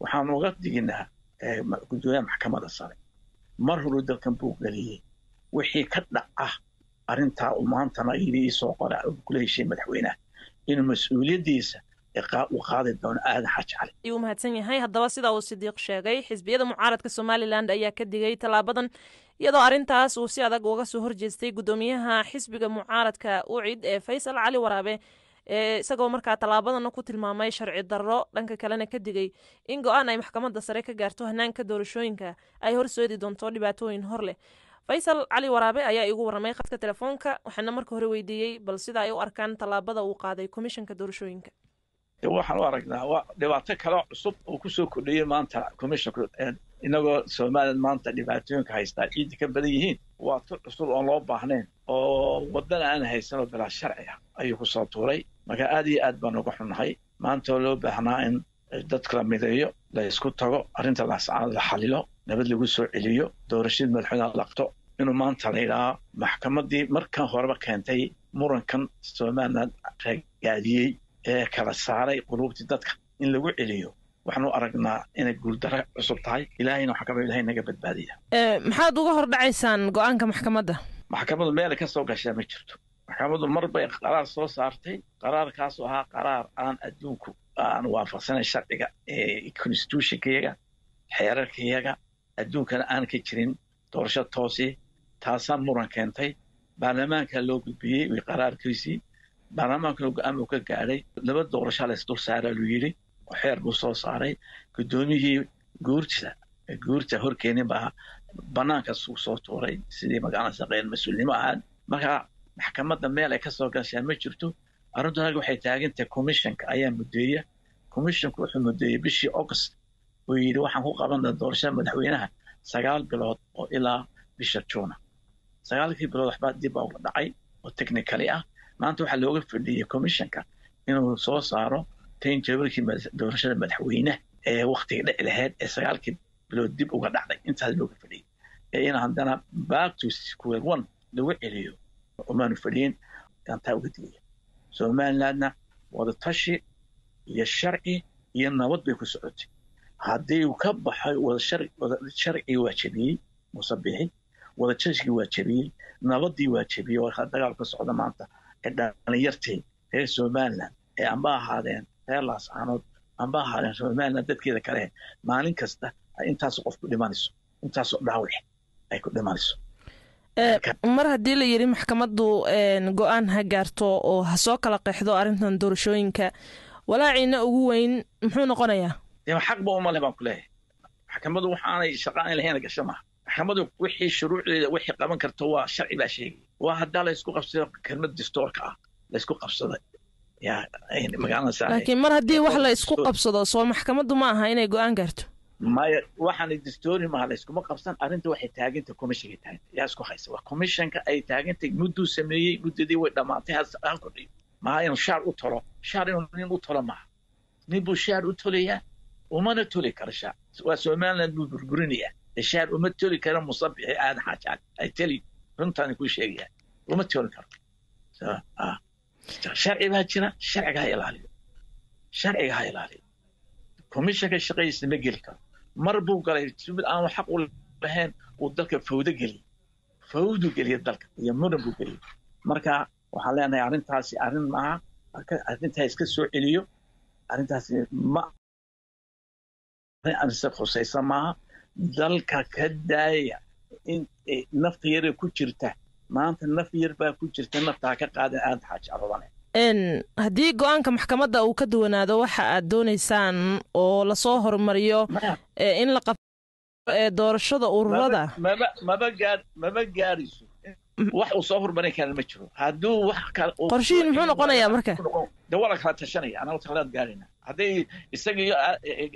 waxaan uga dignaa gudoomiyaha maxkamadda sare mar hore dalkan buu galiyay wixii ka dhaca arinta uu maantana yidhi soo qoray kula heshiin madaxweynaha inuu mas'uuliyadiisa u qaadi doono aadan xaaji cali ayuu mahadsan yahay haddaba sida uu Sidiiq sheegay xisbiyada mucaaradka Somaliland ayaa ka digay talaabadan iyadoo arintaas uu si adag uga soo horjeestay gudoomiyaha xisbiga mucaaradka UCID ee Faysal Cali Waraabe isagoo markaa talaabadan ku tilmaamay sharci darro dhanka kalena ka digay in go'aan ay maxkamadda sare ka gaarto hanaanka doorashooyinka ay horseedi doonto dhibaatooyin hor leh Faysal Cali Waraabe ayaa igu waramay khadka telefoonka waxaana markii hore weydiiyay bal sida ay u arkaan talaabada uu qaaday komishanka doorashooyinka waxaan u aragnaa waa dhibaato kale cusub oo ku soo kordhiyay maanta komishanka inagoo Soomaaliland maanta dhibaatooyinka haysta ciid ka badan yihiin waa tu cusub oo loo baahnayn oo wadana aan haysan bilaa sharci ah ayuu ku soo tuuray marka aad iyo aad baan uga xunahay maanta loo baahnaa in dadka la mideeyo la isku tago arinta la xalilo nabad lagu soo celiyo doorashada madaxweynaha laqto inuu maanta leeyahay maxkamaddii markan horeba keentay murankan Soomaaliland gaadiyay ee kala saaray qulubti dadka in lagu celiyo waxaanu aragnaa inay guuldaro cusub tahay ilaahayna waxa ka mid yahay naga badbaadiya maxaad uga hor dhacaysaan go'aanka maxkamadda meel ka soo gashay ma jirto maxkamaddu marba qaraar soo saartay qaraarkaas oo ahaa qaraar aan adduunku aan waafaqsanayn sharciga ee constitution-kayaga xeerarkayaga adduunkana aan ka jirin doorasho toosi taasaan muran keentay baarlamaanka loo gudbiyey wii qaraarkiisii baarlamaanka go'aan uu ka gaadhay laba doorasho la isdul saaray loo yidhi oo xeer buu soo saaray gudoomiyihii guurta horkeenin baa banaanka soo tuuray sidii magaalada shaqeyn mas'uulnimo ahaan marka maxkamadda meel ay ka soo gashay ma jirto arrintan waxay taagantahay commissionka ayaa mudeeya commissionku wuxuu mudeeyay bishii August oo yidhi waxaan ku qabanaa doorashada madaxweynaha 9 bilood oo ilaa bisha June 9 bilood waxba dib u dhacay oo technically ah maanta waxa looga fadhiyay commissionka inuu soo saaro teen jawarkii doorashada madaxweynaha ee waqtiga dhici lahayd ee 9 bilood dib uga dhacday intaas looga fadhiyay in haddana back to square one lagu celiyo وما نفرين كان تاوجدية Somalilandna wada tashi iyo sharci iyo nabad bay ku socotay haddii uu ka baxay wada sharci waa jabiyey musabixi wada tashi waa jabiyey nabadii waa jabiyey oo dagaal ka socda maanta ee dhalinyartii reer Somaliland ee amba ahaadeen reer Laascaanood amba ahaadeen Somaliland dadkeeda kale maalin kasta intaas qof ku dhimanayso intaas dhaawac ay ku dhimanayso mar haddii la yiri maxkamaddu go'aan ha gaarto oo ha soo kala qeexdo arintan doorashooyinka walaacina ugu weyn muxuu noqonayaa xaq baa uma leh baan ku leeyahay maxkamaddu waxaanay shaqaan lahayn gasho ma maxkamaddu wixii shuruucdeeda wixii qaban karto waa sharci baa sheegay waa hadda la isku qabsado kelmad dastuurka ah la isku qabsaday yaa magaalada saaray laakiin mar haddii wax la isku qabsado soo maxkamaddu ma aha inay go'aan gaarto ما waxaan dastuuri ma la isku qabsan arinta waxay taaganta commission tahay yaa isku haysa waa commissionka ay taaganta muddo sameeyay muddadii way dhamaatay hal ku dhig ma inuu shaar u tolo shaar inuu u tolo ma nibu shaar u tolaya uma na toli kara shaar waa Somaliland buu burburinaya shaar uma toli kara musabixi aad xaajad ay tali runtan ku sheegaya uma toli karo sharci baa jira sharciga ilaaliyo sharciga ilaaliyo commissionka shaqadiisa ma geli karo mar buu galay sumid aan xaq u lahayn oo dalka fawdo geliya dalka iyo muran buu geliyay marka waxaan leenahay arintaasi arin ma arintaas ka soo celiyo arintaasi ma aan saf khusaysan ma dalka ka daaya in nafta yar ku jirta maanta naf yar baa ku jirta nafta ka qaadan aad xaaj arwadane haddii go'aanka maxkamadda uu ka duwanaado waxa aad doonaysaan oo la soo hormariyo in la qabto doorashada ururada maba gaariso wax uu soo hormarin kara ma jiro hadduu wax kale qorshiin muxuu noqonayaa marka dawlad kala tashanaya anagu talaad gaarina haddii isaga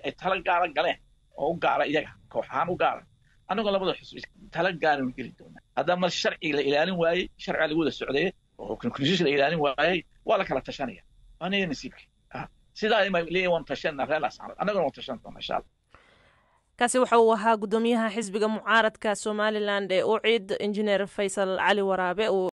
ay tala gaara galeen oo u gaara iyaga kooxaan u gaara anagu labada xusbi tala gaarin geli doona haddii mar sharci la ilaalin waayay sharci lagu wada socday oo conclusion la ilaalin waayay wala kala tashanaya aniga nasiibki sida ay leeyahay tashanna reelaas anagu waan tashan doonaa insha Allah kaasi waxa uu ahaa gudoomiyaha xisbiga mucaaradka Somaliland ee UCID Engineer Faysal Cali Waraabe